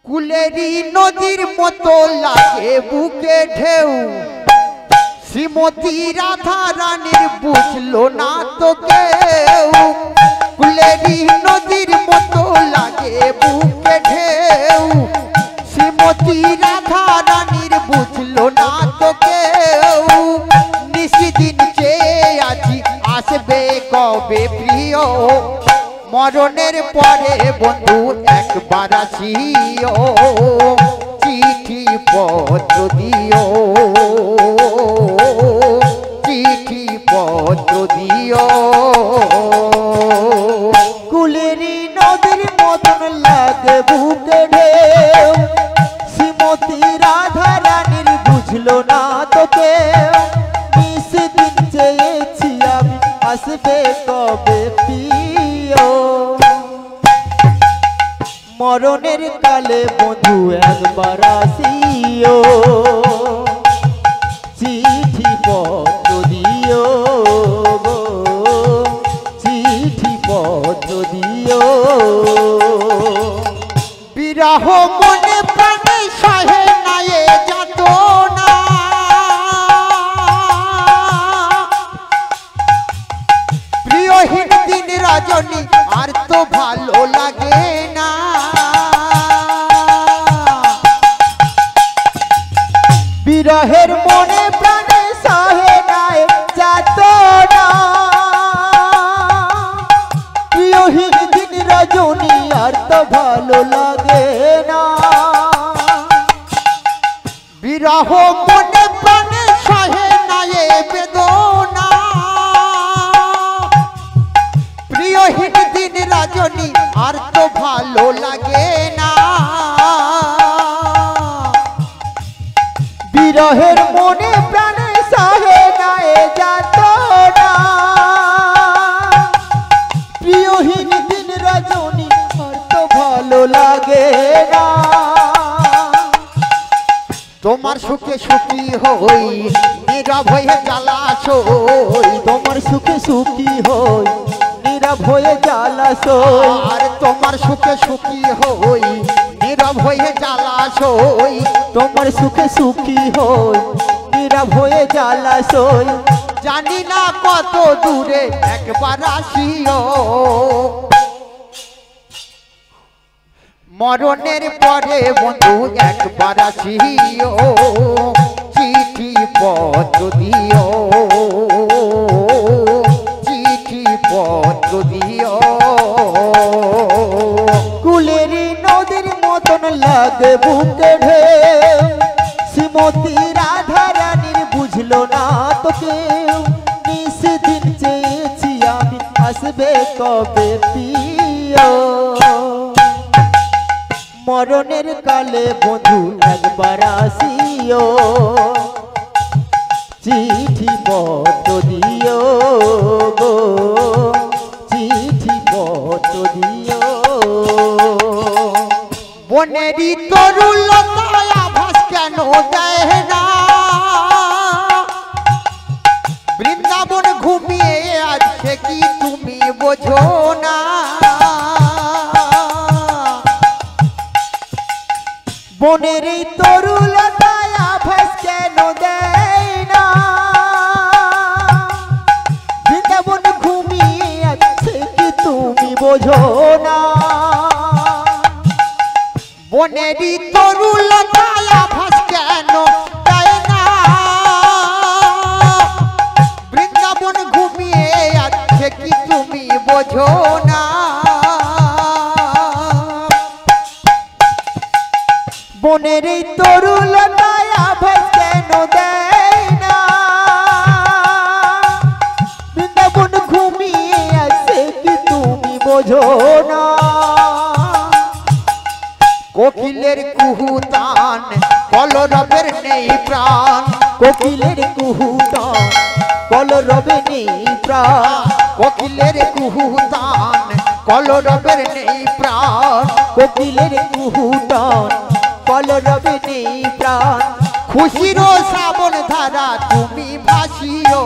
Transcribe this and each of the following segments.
কুলেরি নদীর মতো লাগে বুকে ঢেউ শ্রীমতী রাধা রানীর বুঝলো না তো কেউ কুলেরি নদীর মতো লাগে বুকে ঢেউ শ্রীমতী রাধা রানীর বুঝলো না তো কেউ নিশিদিন চেয়ে আছি আসবে কবে প্রিয় মরণের পরে বন্ধু একবার আসিও চিঠি পত্র দিও চিঠি পত্র দিও কুলেরি নদীর মতন লাগে বুকে ঢেউ শ্রীমতী রাধা রানীর বুঝলো না তো কেউ নিশিদিন চেয়েছি আমি আসবে কবে প্রিয় মরণের কালে বন্ধু একবার আসিও চিঠি পত্র দিও চিঠি পত্র দিও বিরহ মনে প্রাণে সহে নায়ে যত না প্রিয়হীন দিন রজনী আর তো ভালো লাগে না বিরহের মনে প্রাণে সহে নায়ে যত না প্রিয়হীন দিন রজনী আর তো ভালো লাগে না বিরহ মনে প্রাণে সহে নায়ে বেদনা প্রিয়হীন দিন রজনী আর তো ভালো লাগে না বিরহের মনে প্রাণে সহে নায়ে যত না প্রিয়হীন দিন রজনী আর তো ভালো লাগে না তোমার সুখে সুখী হই নীরব হয়ে জ্বালাসই তোমার সুখে সুখী হই নীরব হয়ে জ্বালাসই আর তোমার সুখে সুখী হই নীরব হয়ে জ্বালাসই তোমার সুখে সুখী হই নীরব হয়ে জ্বালাসই জানি না কত দূরে একবার আসিও মরণের পরে বন্ধু একবার আসিও চিঠি পত্র দিও চিঠি পত্র দিও কুলেরি নদীর মতন লাগে বুকে ঢেউ শ্রীমতী রাধা রানীর বুঝলো না তো কেউ নিশিদিন চেয়েছি আমি আসবে কবে প্রিয় মরণের কালে বন্ধু একবার আসিও চিঠি পত্র দিও গো চিঠি পত্র দিও বনেরি তরুলতায় আভাস কেন দেয় না বৃন্দাবন ঘুমিয়ে আছে কি তুমি বোঝো না বনের এই তরুলতায় আভাস কেন দেয় না বৃন্দাবন ঘুমিয়ে আছে কি তুমি বোঝো না বনেরি তরুলতায় আভাস কেন দেয় না বৃন্দাবন ঘুমিয়ে আছে কি তুমি বোঝো না বনের এই তরুলতায় আভাস কেন দেয় না বৃন্দাবন ঘুমিয়ে আছে কি তুমি বোঝো না কোকিলের কুহুতান কলরবের নেই প্রাণ কোকিলের কুহুতান কলরবে নেই প্রাণ কোকিলের কুহুতান কলরবের নেই প্রাণ কোকিলের কুহুতান কলরবে নেই প্রাণ খুশির শ্রাবণ ধারা ধারা তুমি ভাসিও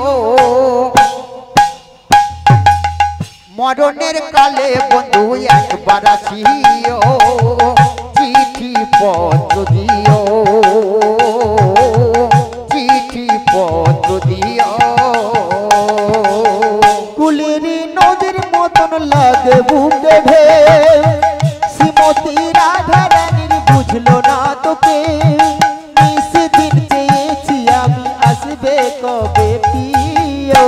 মরণের কালে বন্ধু একবার আসিও চিঠি পত্র দিও চিঠি পত্র দিও কুলের নদীর মতন লাগে বুকে ঢেউ শ্রীমতী রাধা রানীর বুঝলো না তোকে নিঃদিন চেয়েছি আমি আসবে কবে প্রিয়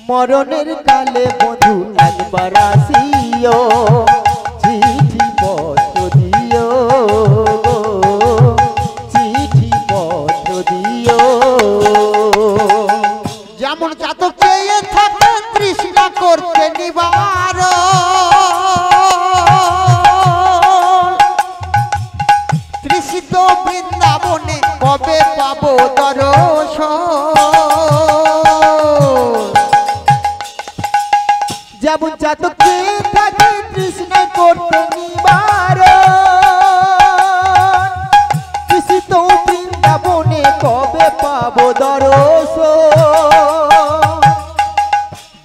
মরণের কালে বন্ধু একবার আসিও চিঠি পত্র দিও চিঠি পত্র দিও যেমন চাতক চেয়ে থাকে তৃষ্ণা করতে নিবার তৃষিত বৃন্দাবনে কবে পাবো দর্শন যেমন চাতক চেয়ে থাকে তৃষ্ণা করতে নিবার তৃষিত বৃন্দাবনে কবে পাবো দর্শন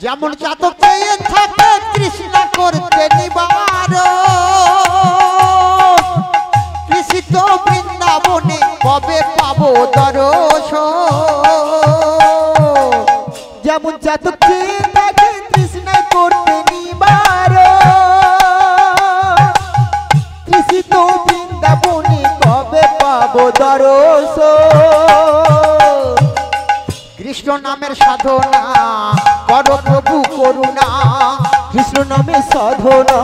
যেমন চাতক চেয়ে থাকে তৃষ্ণা করতে নিবার তৃষিত বৃন্দাবনে কবে পাবো দর্শন যেমন চাতক চেয়ে থাকে তৃষ্ণা করতে নিবার তৃষিত বৃন্দাবনে কবে পাবো দর্শন কৃষ্ণ নামের সাধনা করো প্রভু করুণা কৃষ্ণ নামে সাধনা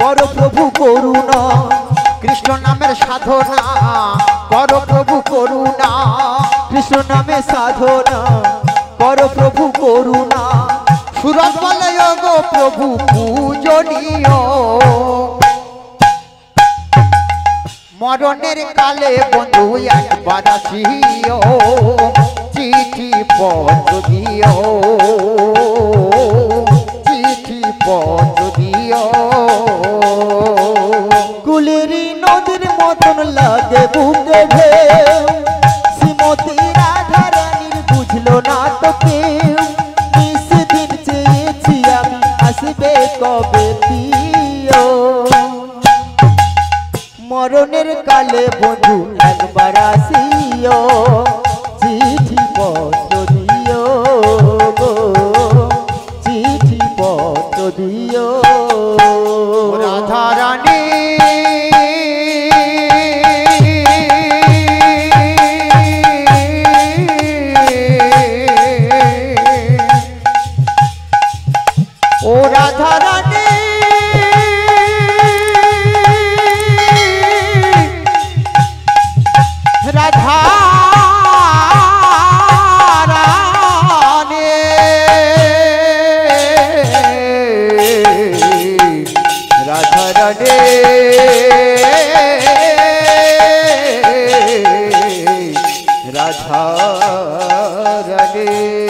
করো প্রভু করুণা কৃষ্ণ নামের সাধনা করো প্রভু করুণা কৃষ্ণ নামে সাধনা করো প্রভু করুণা সুরত বলে গো প্রভু পূজনীয় মরণের কালে বন্ধু একবার আসিও চিঠি পত্র দিও চিঠি পত্র দিও কুলের নদীর মতন লাগে বুকে ঢেউ শ্রীমতী রাধা রানীর বুঝলো না তো কেউ নিঃদিন চেয়েছি আমি আসবে কবে প্রিয় মরণের কালে বন্ধু একবার আসিও চিঠি পত্র দিও গো চিঠি পত্র দিও রাধা রানী ও রাধা রানী রাধা রানী রাধা রানী রাধা রানী